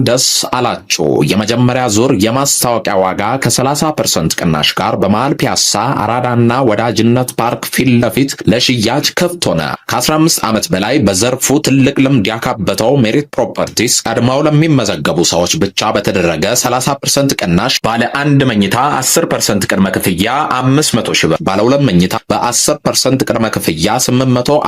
ደስ አላችሁ። የመጀመሪያ ዙር የማስታወቂያ ዋጋ ከ30% ቅናሽ ጋር በመሃል ፒያሳ አራዳና ወዳጅነት ፓርክ ፊት ለፊት ለሽያጭ ክፍት ሆነ። ከ15 ዓመት በላይ በዘርፉ ትልቅ ልምድ ያካበተው ሜሪት ፕሮፐርቲስ ቀድመው ለሚመዘገቡ ሰዎች ብቻ በተደረገ 30% ቅናሽ ባለ 1 መኝታ 10% ቅድመ ክፍያ 500 ሺህ ብር፣ ባለ 2 መኝታ በ10% ቅድመ ክፍያ 840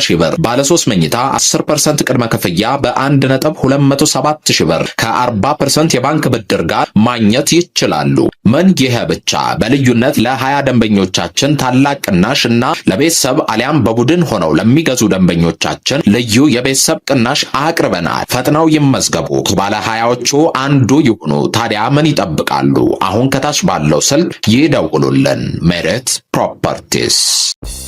ሺህ ብር፣ ባለ 3 መኝታ 10% ቅድመ ክፍያ በ1.207 ሺህ ብር ከ40% የባንክ ብድር ጋር ማግኘት ይችላሉ። ምን ይሄ ብቻ! በልዩነት ለ20 ደንበኞቻችን ታላቅ ቅናሽ እና ለቤተሰብ አሊያም በቡድን ሆነው ለሚገዙ ደንበኞቻችን ልዩ የቤተሰብ ቅናሽ አቅርበናል። ፈጥነው ይመዝገቡ፣ ከባለ 20ዎቹ አንዱ ይሁኑ። ታዲያ ምን ይጠብቃሉ? አሁን ከታች ባለው ስልክ ይደውሉልን። ሜሪት ፕሮፐርቲስ።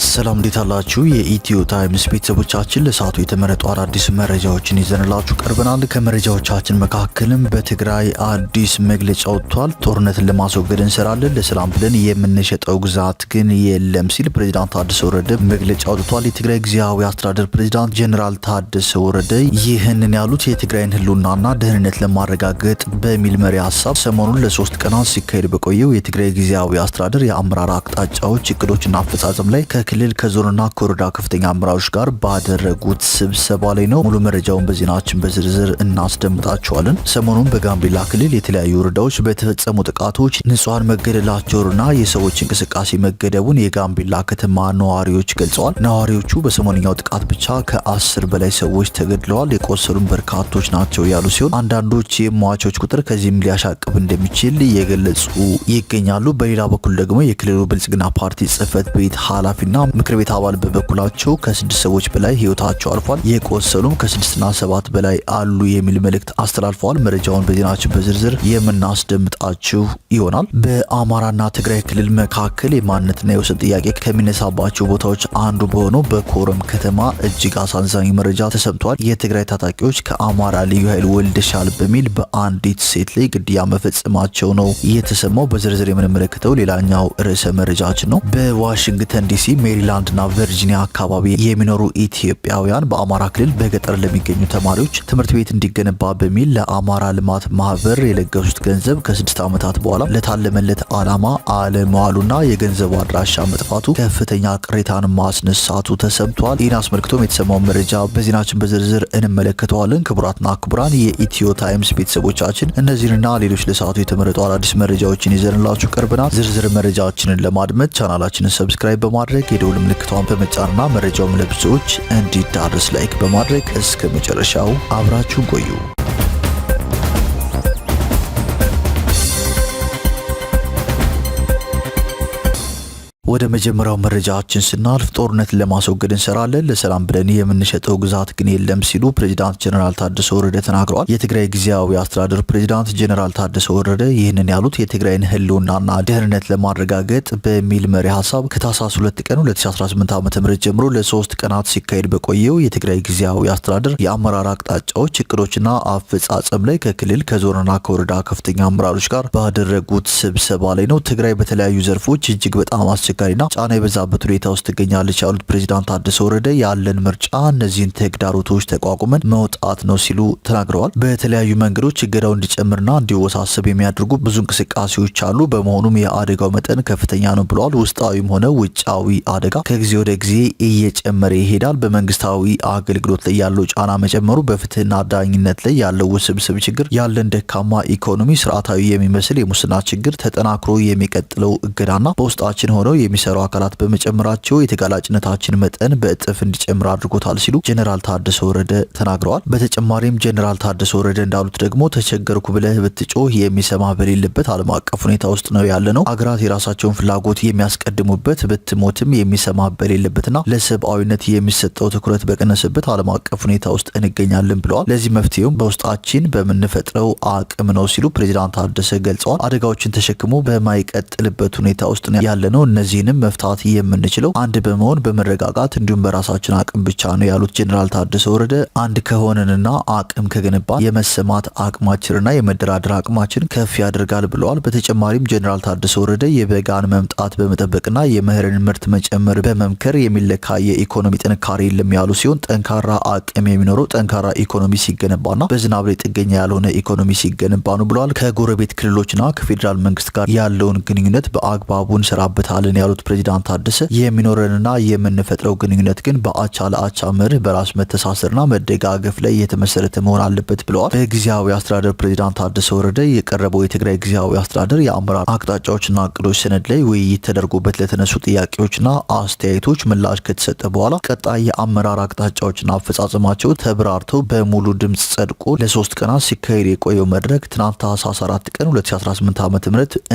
ሰላም፣ እንዴት አላችሁ? የኢትዮ ታይምስ ቤተሰቦቻችን ለሰዓቱ የተመረጡ አዳዲስ መረጃዎችን ይዘንላችሁ ቀርበናል። ከመረጃዎቻችን መካከልም በትግራይ አዲስ መግለጫ ወጥቷል። ጦርነትን ለማስወገድ እንሰራለን፣ ለሰላም ብለን የምንሸጠው ግዛት ግን የለም ሲል ፕሬዝዳንት ታደሰ ወረደ መግለጫ ወጥቷል። የትግራይ ጊዜያዊ አስተዳደር ፕሬዝዳንት ጀነራል ታደሰ ወረደ ይህንን ያሉት የትግራይን ህልውናና ደህንነት ለማረጋገጥ በሚል መሪ ሀሳብ ሰሞኑን ለ3 ቀናት ሲካሄድ በቆየው የትግራይ ጊዜያዊ አስተዳደር የአመራር አቅጣጫዎች፣ እቅዶችና አፈጻጸም ላይ ከክልል ከዞንና ከወረዳ ከፍተኛ አመራሮች ጋር ባደረጉት ስብሰባ ላይ ነው። ሙሉ መረጃውን በዜናችን በዝርዝር እናስደምጣቸዋለን። ሰሞኑን በጋምቤላ ክልል የተለያዩ ወረዳዎች በተፈጸሙ ጥቃቶች ንጹሃን መገደላቸውና የሰዎች እንቅስቃሴ መገደቡን የጋምቤላ ከተማ ነዋሪዎች ገልጸዋል። ነዋሪዎቹ በሰሞንኛው ጥቃት ብቻ ከ10 በላይ ሰዎች ተገድለዋል፣ የቆሰሉም በርካቶች ናቸው ያሉ ሲሆን አንዳንዶች የሟቾች ቁጥር ከዚህም ሊያሻቅብ እንደሚችል እየገለጹ ይገኛሉ። በሌላ በኩል ደግሞ የክልሉ ብልጽግና ፓርቲ ጽህፈት ቤት ኃላፊና ምክር ቤት አባል በበኩላቸው ከ6 ሰዎች በላይ ህይወታቸው አልፏል፣ የቆሰሉም ከ6 እና 7 በላይ አሉ የሚል መልእክት አስተላልፈዋል። መረጃውን በዜናችን በዝርዝር የምናስደምጣችሁ ይሆናል። በአማራና ትግራይ ክልል መካከል የማንነትና የወሰን ጥያቄ ከሚነሳባቸው ቦታዎች አንዱ በሆነው በኮረም ከተማ እጅግ አሳዛኝ መረጃ ተሰምቷል። የትግራይ ታጣቂዎች ከአማራ ልዩ ኃይል ወልደሻል በሚል በአንዲት ሴት ላይ ግድያ መፈጸማቸው ነው የተሰማው። በዝርዝር የምንመለከተው ሌላኛው ርዕሰ መረጃችን ነው። በዋሽንግተን ዲሲ፣ ሜሪላንድና ቨርጂኒያ አካባቢ የሚኖሩ ኢትዮጵያውያን በአማራ ክልል በገጠር ለሚገኙ ተማሪዎች ትምህርት ቤት እንዲገነባ በሚል ለአማራ ልማት ማህበር የለገሱት ገንዘብ ከ6 ዓመታት በኋላ ለታለመለት ዓላማ አለመዋሉና የገንዘቡ አድራሻ መጥፋቱ ከፍተኛ ቅሬታን ማስነሳቱ ተሰምቷል። ይህን አስመልክቶም የተሰማው መረጃ በዜናችን በዝርዝር እንመለከተዋለን። ክቡራትና ክቡራን የኢትዮ ታይምስ ቤተሰቦቻችን እነዚህንና ሌሎች ለሰዓቱ የተመረጡ አዳዲስ መረጃዎችን ይዘንላችሁ ቀርበናል። ዝርዝር መረጃዎችንን ለማድመጥ ቻናላችንን ሰብስክራይብ በማድረግ የደውል ምልክቷን በመጫንና መረጃውም ለብዙዎች እንዲዳረስ ላይክ በማድረግ እስከ መጨረሻው አብራችሁ ቆዩ። ወደ መጀመሪያው መረጃችን ስናልፍ ጦርነትን ለማስወገድ እንሰራለን፣ ለሰላም ብለን የምንሸጠው ግዛት ግን የለም ሲሉ ፕሬዝዳንት ጀነራል ታደሰ ወረደ ተናግረዋል። የትግራይ ጊዜያዊ አስተዳደር ፕሬዝዳንት ጀነራል ታደሰ ወረደ ይህንን ያሉት የትግራይን ህልውናና ደህንነት ለማረጋገጥ በሚል መሪ ሀሳብ ከታህሳስ 2 ቀን 2018 ዓ.ም ጀምሮ ለ3 ቀናት ሲካሄድ በቆየው የትግራይ ጊዜያዊ አስተዳደር የአመራር አቅጣጫዎች፣ እቅዶችና አፈጻጸም ላይ ከክልል ከዞንና ከወረዳ ከፍተኛ አመራሮች ጋር ባደረጉት ስብሰባ ላይ ነው። ትግራይ በተለያዩ ዘርፎች እጅግ በጣም አስቸጋሪና ጫና የበዛበት ሁኔታ ውስጥ ትገኛለች ያሉት ፕሬዝዳንት ታደሰ ወረደ ያለን ምርጫ እነዚህን ተግዳሮቶች ተቋቁመን መውጣት ነው ሲሉ ተናግረዋል። በተለያዩ መንገዶች እገዳው እንዲጨምርና እንዲወሳሰብ የሚያደርጉ ብዙ እንቅስቃሴዎች አሉ። በመሆኑም የአደጋው መጠን ከፍተኛ ነው ብለዋል። ውስጣዊም ሆነ ውጫዊ አደጋ ከጊዜ ወደ ጊዜ እየጨመረ ይሄዳል። በመንግስታዊ አገልግሎት ላይ ያለው ጫና መጨመሩ፣ በፍትህና ዳኝነት ላይ ያለው ውስብስብ ችግር፣ ያለን ደካማ ኢኮኖሚ፣ ስርዓታዊ የሚመስል የሙስና ችግር፣ ተጠናክሮ የሚቀጥለው እገዳና በውስጣችን ሆነው የሚሰሩ አካላት በመጨመራቸው የተጋላጭነታችን መጠን በእጥፍ እንዲጨምር አድርጎታል ሲሉ ጀነራል ታደሰ ወረደ ተናግረዋል። በተጨማሪም ጀነራል ታደሰ ወረደ እንዳሉት ደግሞ ተቸገርኩ ብለህ ብትጮህ የሚሰማ በሌለበት ዓለም አቀፍ ሁኔታ ውስጥ ነው ያለ ነው። አገራት የራሳቸውን ፍላጎት የሚያስቀድሙበት፣ ብትሞትም የሚሰማ በሌለበትና ለሰብአዊነት የሚሰጠው ትኩረት በቀነሰበት ዓለም አቀፍ ሁኔታ ውስጥ እንገኛለን ብለዋል። ለዚህ መፍትሄውም በውስጣችን በምንፈጥረው አቅም ነው ሲሉ ፕሬዝዳንት ታደሰ ገልጸዋል። አደጋዎችን ተሸክሞ በማይቀጥልበት ሁኔታ ውስጥ ነው ያለ ነው። እነዚህ እነዚህንም መፍታት የምንችለው አንድ በመሆን በመረጋጋት እንዲሁም በራሳችን አቅም ብቻ ነው ያሉት ጄኔራል ታደሰ ወረደ አንድ ከሆነንና አቅም ከገነባ የመሰማት አቅማችንና የመደራደር አቅማችን ከፍ ያደርጋል ብለዋል። በተጨማሪም ጄኔራል ታደሰ ወረደ የበጋን መምጣት በመጠበቅና የመኸርን ምርት መጨመር በመምከር የሚለካ የኢኮኖሚ ጥንካሬ የለም ያሉ ሲሆን ጠንካራ አቅም የሚኖረው ጠንካራ ኢኮኖሚ ሲገነባና በዝናብ ላይ ጥገኛ ያልሆነ ኢኮኖሚ ሲገነባ ነው ብለዋል። ከጎረቤት ክልሎችና ከፌዴራል መንግስት ጋር ያለውን ግንኙነት በአግባቡ እንሰራበታለን ያሉት ፕሬዚዳንት ታደሰ የሚኖረንና የምንፈጥረው ግንኙነት ግን በአቻ ለአቻ መርህ በራስ መተሳሰርና መደጋገፍ ላይ የተመሰረተ መሆን አለበት ብለዋል። በጊዜያዊ አስተዳደር ፕሬዚዳንት ታደሰ ወረደ የቀረበው የትግራይ ጊዜያዊ አስተዳደር የአመራር አቅጣጫዎችና እቅዶች ሰነድ ላይ ውይይት ተደርጎበት ለተነሱ ጥያቄዎችና አስተያየቶች ምላሽ ከተሰጠ በኋላ ቀጣይ የአመራር አቅጣጫዎችና አፈጻጸማቸው ተብራርተው በሙሉ ድምጽ ጸድቆ ለ3 ቀናት ሲካሄድ የቆየው መድረክ ትናንት ታህሳስ 4 ቀን 2018 ዓ.ም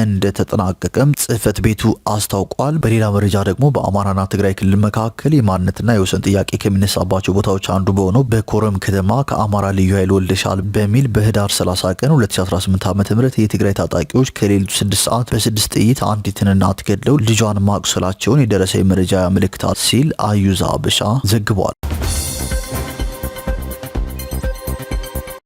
እንደተጠናቀቀም ጽህፈት ቤቱ አስታውቋል። በሌላ መረጃ ደግሞ በአማራና ትግራይ ክልል መካከል የማንነትና የወሰን ጥያቄ ከሚነሳባቸው ቦታዎች አንዱ በሆነው በኮረም ከተማ ከአማራ ልዩ ኃይል ወልደሻል በሚል በህዳር 30 ቀን 2018 ዓ.ም የትግራይ ታጣቂዎች ከሌሊቱ 6 ሰዓት በ6 ጥይት አንዲትን እናት ገድለው ልጇን ማቁሰላቸውን የደረሰኝ መረጃ ያመለክታል ሲል አዩዛ አበሻ ዘግቧል።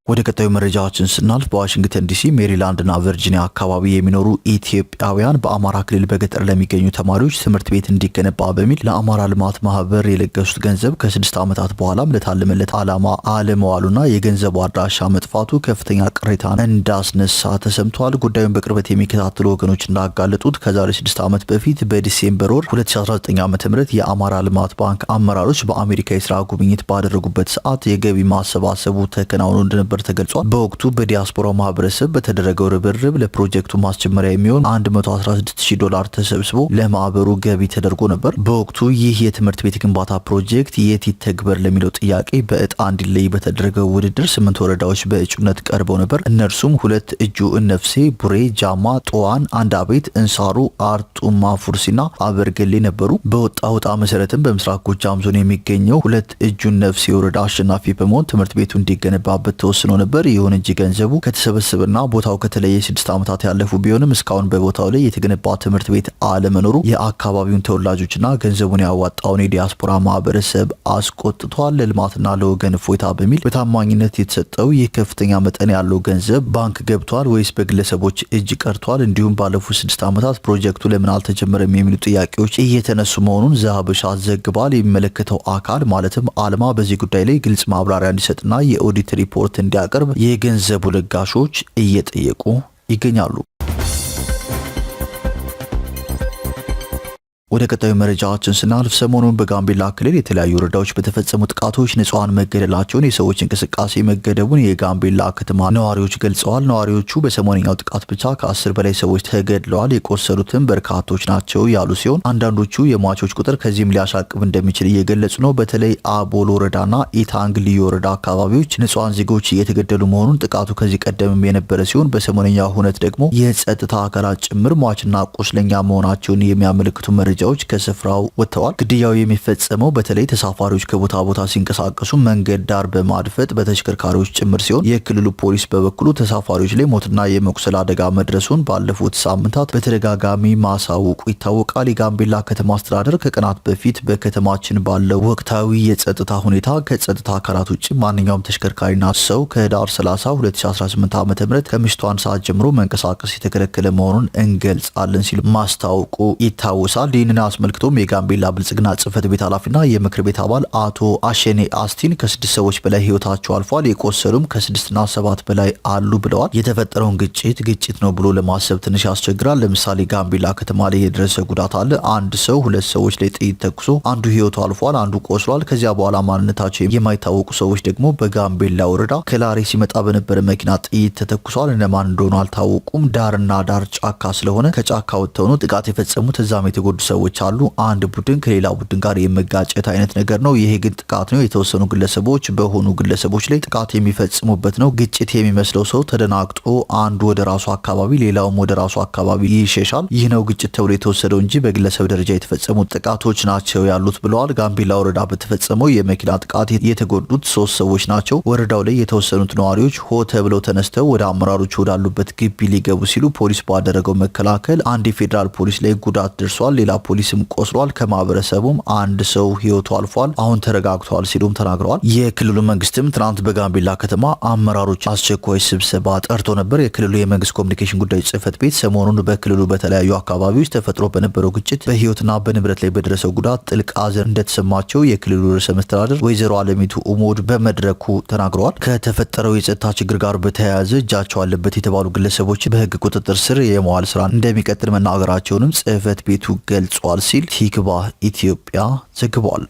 ወደ ቀጣዩ መረጃዎችን ስናልፍ በዋሽንግተን ዲሲ፣ ሜሪላንድ እና ቨርጂኒያ አካባቢ የሚኖሩ ኢትዮጵያውያን በአማራ ክልል በገጠር ለሚገኙ ተማሪዎች ትምህርት ቤት እንዲገነባ በሚል ለአማራ ልማት ማህበር የለገሱት ገንዘብ ከ6 ዓመታት በኋላም ለታለመለት ዓላማ አለመዋሉና የገንዘቡ አድራሻ መጥፋቱ ከፍተኛ ቅሬታን እንዳስነሳ ተሰምቷል። ጉዳዩን በቅርበት የሚከታተሉ ወገኖች እንዳጋለጡት ከዛሬ 6 ዓመት በፊት በዲሴምበር ወር 2019 ዓ.ም የአማራ ልማት ባንክ አመራሮች በአሜሪካ የስራ ጉብኝት ባደረጉበት ሰዓት የገቢ ማሰባሰቡ ተከናውኖ እንደነበር ተገልጿል። በወቅቱ በዲያስፖራ ማህበረሰብ በተደረገው ርብርብ ለፕሮጀክቱ ማስጀመሪያ የሚሆን $116,000 ተሰብስቦ ለማህበሩ ገቢ ተደርጎ ነበር። በወቅቱ ይህ የትምህርት ቤት ግንባታ ፕሮጀክት የት ይተግበር ለሚለው ጥያቄ በእጣ እንዲለይ በተደረገው ውድድር 8 ወረዳዎች በእጩነት ቀርበው ነበር። እነርሱም 2 እጁ እነፍሴ፣ ቡሬ፣ ጃማ፣ ጦዋን፣ አንዳቤት፣ እንሳሩ፣ አርጡማ ፉርሲና አበርገሌ ነበሩ። በወጣው ዕጣ መሰረትም በምስራቅ ጎጃም ዞን የሚገኘው 2 እጁ እነፍሴ ወረዳ አሸናፊ በመሆን ትምህርት ቤቱ እንዲገነባበት ተወስኖ ነበር። ይሁን እንጂ ገንዘቡ ከተሰበሰበና ቦታው ከተለየ 6 ዓመታት ያለፉ ቢሆንም እስካሁን በቦታው ላይ የተገነባ ትምህርት ቤት አለመኖሩ የአካባቢውን ተወላጆችና ገንዘቡን ያዋጣውን የዲያስፖራ ማህበረሰብ አስቆጥቷል። ለልማትና ለወገን እፎይታ በሚል በታማኝነት የተሰጠው ይህ ከፍተኛ መጠን ያለው ገንዘብ ባንክ ገብቷል ወይስ በግለሰቦች እጅ ቀርቷል? እንዲሁም ባለፉት 6 ዓመታት ፕሮጀክቱ ለምን አልተጀመረም የሚሉ ጥያቄዎች እየተነሱ መሆኑን ዘሀበሻ ዘግቧል። የሚመለከተው አካል ማለትም አልማ በዚህ ጉዳይ ላይ ግልጽ ማብራሪያ እንዲሰጥና የኦዲት ሪፖርት እንዲያቀርብ የገንዘቡ ለጋሾች እየጠየቁ ይገኛሉ። ወደ ቀጣዩ መረጃዎችን ስናልፍ ሰሞኑን በጋምቤላ ክልል የተለያዩ ወረዳዎች በተፈጸሙ ጥቃቶች ንጹሃን መገደላቸውን፣ የሰዎች እንቅስቃሴ መገደቡን የጋምቤላ ከተማ ነዋሪዎች ገልጸዋል። ነዋሪዎቹ በሰሞነኛው ጥቃት ብቻ ከ10 በላይ ሰዎች ተገድለዋል፣ የቆሰሉትም በርካቶች ናቸው ያሉ ሲሆን አንዳንዶቹ የሟቾች ቁጥር ከዚህም ሊያሻቅብ እንደሚችል እየገለጹ ነው። በተለይ አቦል ወረዳና ኢታንግ ልዩ ወረዳ አካባቢዎች ንጹሃን ዜጎች እየተገደሉ መሆኑን፣ ጥቃቱ ከዚህ ቀደምም የነበረ ሲሆን በሰሞነኛው ሁነት ደግሞ የጸጥታ አካላት ጭምር ሟችና ቁስለኛ መሆናቸውን የሚያመለክቱ መረጃዎች ከስፍራው ወጥተዋል። ግድያው የሚፈጸመው በተለይ ተሳፋሪዎች ከቦታ ቦታ ሲንቀሳቀሱ መንገድ ዳር በማድፈጥ በተሽከርካሪዎች ጭምር ሲሆን የክልሉ ፖሊስ በበኩሉ ተሳፋሪዎች ላይ ሞትና የመቁሰል አደጋ መድረሱን ባለፉት ሳምንታት በተደጋጋሚ ማሳወቁ ይታወቃል። የጋምቤላ ከተማ አስተዳደር ከቀናት በፊት በከተማችን ባለው ወቅታዊ የጸጥታ ሁኔታ ከጸጥታ አካላት ውጭ ማንኛውም ተሽከርካሪና ሰው ከህዳር 30 2018 ዓ.ም ከምሽቱ 1 ሰዓት ጀምሮ መንቀሳቀስ የተከለከለ መሆኑን እንገልጻለን ሲል ማስታወቁ ይታወሳል። ይህንን አስመልክቶም የጋምቤላ ብልጽግና ጽህፈት ቤት ኃላፊና የምክር ቤት አባል አቶ አሸኔ አስቲን ከ6 ሰዎች በላይ ህይወታቸው አልፏል፣ የቆሰሉም ከ6 እና 7 በላይ አሉ ብለዋል። የተፈጠረውን ግጭት ነው ብሎ ለማሰብ ትንሽ ያስቸግራል። ለምሳሌ ጋምቤላ ከተማ ላይ የደረሰ ጉዳት አለ። አንድ ሰው 2 ሰዎች ላይ ጥይት ተኩሶ አንዱ ህይወቱ አልፏል፣ አንዱ ቆስሏል። ከዚያ በኋላ ማንነታቸው የማይታወቁ ሰዎች ደግሞ በጋምቤላ ወረዳ ከላሬ ሲመጣ በነበረ መኪና ጥይት ተተኩሷል። እነማን እንደሆኑ አልታወቁም። ዳርና ዳር ጫካ ስለሆነ ከጫካ ወጥተው ነው ጥቃት የፈጸሙት። እዛም የተጎዱ ሰዎች አሉ። አንድ ቡድን ከሌላ ቡድን ጋር የመጋጨት አይነት ነገር ነው። ይሄ ግን ጥቃት ነው። የተወሰኑ ግለሰቦች በሆኑ ግለሰቦች ላይ ጥቃት የሚፈጽሙበት ነው። ግጭት የሚመስለው ሰው ተደናግጦ አንዱ ወደ ራሱ አካባቢ ሌላውም ወደ ራሱ አካባቢ ይሸሻል። ይህ ነው ግጭት ተብሎ የተወሰደው እንጂ በግለሰብ ደረጃ የተፈጸሙ ጥቃቶች ናቸው ያሉት ብለዋል። ጋምቤላ ወረዳ በተፈጸመው የመኪና ጥቃት የተጎዱት 3 ሰዎች ናቸው። ወረዳው ላይ የተወሰኑት ነዋሪዎች ሆ ተብለው ተነስተው ወደ አመራሮች ወዳሉበት ግቢ ሊገቡ ሲሉ ፖሊስ ባደረገው መከላከል አንድ የፌዴራል ፖሊስ ላይ ጉዳት ደርሷል። ሌላ ፖሊስም ቆስሏል። ከማህበረሰቡም አንድ ሰው ህይወቱ አልፏል። አሁን ተረጋግቷል ሲሉም ተናግረዋል። የክልሉ መንግስትም ትናንት በጋምቤላ ከተማ አመራሮች አስቸኳይ ስብሰባ ጠርቶ ነበር። የክልሉ የመንግስት ኮሚኒኬሽን ጉዳዮች ጽህፈት ቤት ሰሞኑን በክልሉ በተለያዩ አካባቢዎች ተፈጥሮ በነበረው ግጭት በህይወትና በንብረት ላይ በደረሰው ጉዳት ጥልቅ ሐዘን እንደተሰማቸው የክልሉ ርዕሰ መስተዳድር ወይዘሮ አለሚቱ ኡሞድ በመድረኩ ተናግረዋል። ከተፈጠረው የጸጥታ ችግር ጋር በተያያዘ እጃቸው አለበት የተባሉ ግለሰቦች በህግ ቁጥጥር ስር የመዋል ስራ እንደሚቀጥል መናገራቸውንም ጽህፈት ቤቱ ገልጿል ሲል ቲክቫህ ኢትዮጵያ ዘግቧል።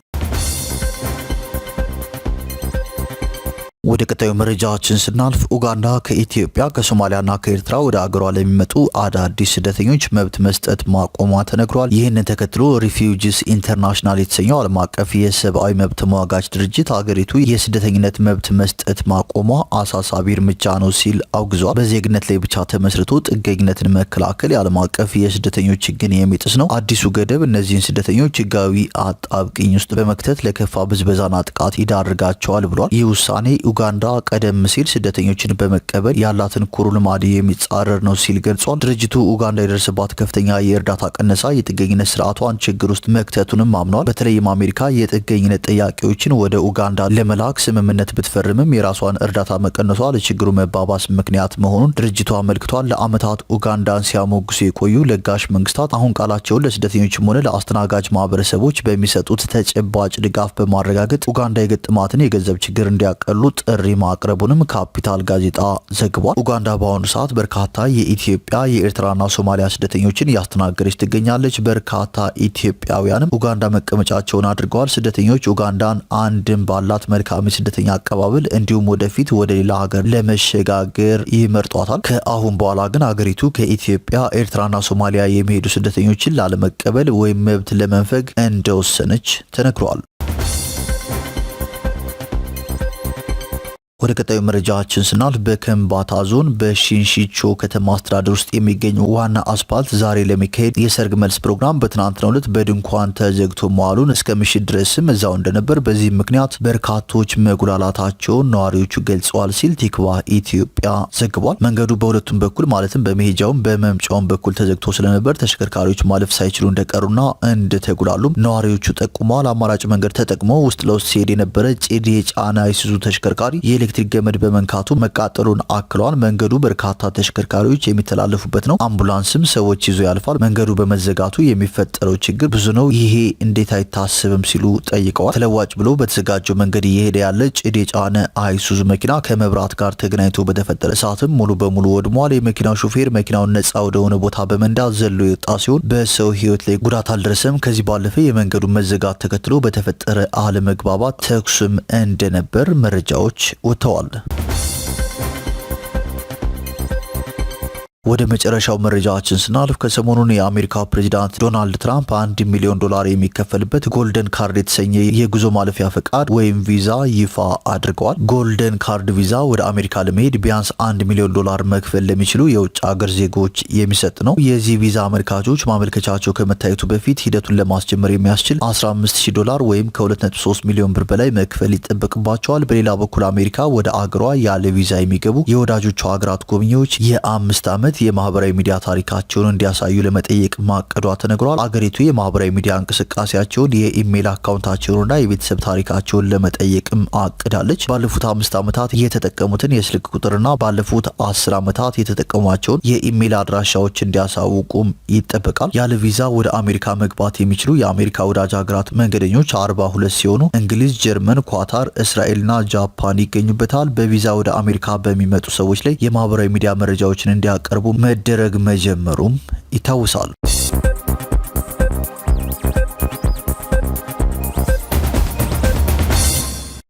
ወደ ቀጣዩ መረጃችን ስናልፍ ኡጋንዳ ከኢትዮጵያ ከሶማሊያና ከኤርትራ ወደ አገሯ ለሚመጡ አዳዲስ ስደተኞች መብት መስጠት ማቆሟ ተነግሯል። ይህንን ተከትሎ ሪፊውጂስ ኢንተርናሽናል የተሰኘው ዓለም አቀፍ የሰብአዊ መብት ተሟጋች ድርጅት አገሪቱ የስደተኝነት መብት መስጠት ማቆሟ አሳሳቢ እርምጃ ነው ሲል አውግዟል። በዜግነት ላይ ብቻ ተመስርቶ ጥገኝነትን መከላከል የዓለም አቀፍ የስደተኞች ሕግን የሚጥስ ነው። አዲሱ ገደብ እነዚህን ስደተኞች ሕጋዊ አጣብቅኝ ውስጥ በመክተት ለከፋ ብዝበዛና ጥቃት ይዳርጋቸዋል ብሏል። ይህ ውሳኔ ኡጋንዳ ቀደም ሲል ስደተኞችን በመቀበል ያላትን ኩሩ ልማድ የሚጻረር ነው ሲል ገልጿል። ድርጅቱ ኡጋንዳ የደረሰባት ከፍተኛ የእርዳታ ቀነሳ የጥገኝነት ስርዓቷን ችግር ውስጥ መክተቱንም አምኗል። በተለይም አሜሪካ የጥገኝነት ጥያቄዎችን ወደ ኡጋንዳ ለመላክ ስምምነት ብትፈርምም የራሷን እርዳታ መቀነሷ ለችግሩ መባባስ ምክንያት መሆኑን ድርጅቱ አመልክቷል። ለዓመታት ኡጋንዳን ሲያሞግሱ የቆዩ ለጋሽ መንግስታት አሁን ቃላቸውን ለስደተኞችም ሆነ ለአስተናጋጅ ማህበረሰቦች በሚሰጡት ተጨባጭ ድጋፍ በማረጋገጥ ኡጋንዳ የገጠማትን የገንዘብ ችግር እንዲያቀሉ ጥሪ ማቅረቡንም ካፒታል ጋዜጣ ዘግቧል። ኡጋንዳ በአሁኑ ሰዓት በርካታ የኢትዮጵያ የኤርትራና ሶማሊያ ስደተኞችን እያስተናገደች ትገኛለች። በርካታ ኢትዮጵያውያንም ኡጋንዳ መቀመጫቸውን አድርገዋል። ስደተኞች ኡጋንዳን አንድም ባላት መልካም ስደተኛ አቀባበል እንዲሁም ወደፊት ወደ ሌላ ሀገር ለመሸጋገር ይመርጧታል። ከአሁን በኋላ ግን አገሪቱ ከኢትዮጵያ ኤርትራና ሶማሊያ የሚሄዱ ስደተኞችን ላለመቀበል ወይም መብት ለመንፈግ እንደወሰነች ተነግሯል። ወደ ቀጣዩ መረጃችን ስናልፍ በከምባታ ዞን በሺንሺቾ ከተማ አስተዳደር ውስጥ የሚገኝ ዋና አስፓልት ዛሬ ለሚካሄድ የሰርግ መልስ ፕሮግራም በትናንትናው ዕለት በድንኳን ተዘግቶ መዋሉን እስከ ምሽት ድረስም እዛው እንደነበር፣ በዚህ ምክንያት በርካቶች መጉላላታቸውን ነዋሪዎቹ ገልጸዋል ሲል ቲክቫህ ኢትዮጵያ ዘግቧል። መንገዱ በሁለቱም በኩል ማለትም በመሄጃውም በመምጫውም በኩል ተዘግቶ ስለነበር ተሽከርካሪዎች ማለፍ ሳይችሉ እንደቀሩና እንደተጉላሉም ነዋሪዎቹ ጠቁመዋል። አማራጭ መንገድ ተጠቅሞ ውስጥ ለውስጥ ሲሄድ የነበረ ጭድ የጫነ አይሱዙ ተሽከርካሪ የኤሌክትሪክ ገመድ በመንካቱ መቃጠሉን አክሏል። መንገዱ በርካታ ተሽከርካሪዎች የሚተላለፉበት ነው። አምቡላንስም ሰዎች ይዞ ያልፋል። መንገዱ በመዘጋቱ የሚፈጠረው ችግር ብዙ ነው። ይሄ እንዴት አይታሰብም ሲሉ ጠይቀዋል። ተለዋጭ ብሎ በተዘጋጀው መንገድ እየሄደ ያለ ጭድ የጫነ አይሱዙ መኪና ከመብራት ጋር ተገናኝቶ በተፈጠረ ሰዓትም ሙሉ በሙሉ ወድሟል። የመኪናው ሹፌር መኪናውን ነጻ ወደሆነ ቦታ በመንዳት ዘሎ የወጣ ሲሆን በሰው ሕይወት ላይ ጉዳት አልደረሰም። ከዚህ ባለፈ የመንገዱ መዘጋት ተከትሎ በተፈጠረ አለመግባባት ተኩስም እንደነበር መረጃዎች ወጥተዋል። ወደ መጨረሻው መረጃችን ስናልፍ ከሰሞኑን የአሜሪካ ፕሬዚዳንት ዶናልድ ትራምፕ $1 ሚሊዮን የሚከፈልበት ጎልደን ካርድ የተሰኘ የጉዞ ማለፊያ ፈቃድ ወይም ቪዛ ይፋ አድርገዋል። ጎልደን ካርድ ቪዛ ወደ አሜሪካ ለመሄድ ቢያንስ $1 ሚሊዮን መክፈል ለሚችሉ የውጭ ሀገር ዜጎች የሚሰጥ ነው። የዚህ ቪዛ አመልካቾች ማመልከቻቸው ከመታየቱ በፊት ሂደቱን ለማስጀመር የሚያስችል $15,000 ወይም ከ2.3 ሚሊዮን ብር በላይ መክፈል ይጠበቅባቸዋል። በሌላ በኩል አሜሪካ ወደ አገሯ ያለ ቪዛ የሚገቡ የወዳጆቿ ሀገራት ጎብኚዎች የ5 ዓመት የማህበራዊ ሚዲያ ታሪካቸውን እንዲያሳዩ ለመጠየቅ ማቀዷ ተነግሯል። አገሪቱ የማህበራዊ ሚዲያ እንቅስቃሴያቸውን፣ የኢሜል አካውንታቸውንና የቤተሰብ ታሪካቸውን ለመጠየቅም አቅዳለች። ባለፉት 5 ዓመታት የተጠቀሙትን የስልክ ቁጥርና ባለፉት 10 ዓመታት የተጠቀሟቸውን የኢሜል አድራሻዎች እንዲያሳውቁም ይጠበቃል። ያለ ቪዛ ወደ አሜሪካ መግባት የሚችሉ የአሜሪካ ወዳጅ ሀገራት መንገደኞች 42 ሲሆኑ እንግሊዝ፣ ጀርመን፣ ኳታር፣ እስራኤልና ጃፓን ይገኙበታል። በቪዛ ወደ አሜሪካ በሚመጡ ሰዎች ላይ የማህበራዊ ሚዲያ መረጃዎችን እንዲያቀርቡ መደረግ መጀመሩም ይታወሳል።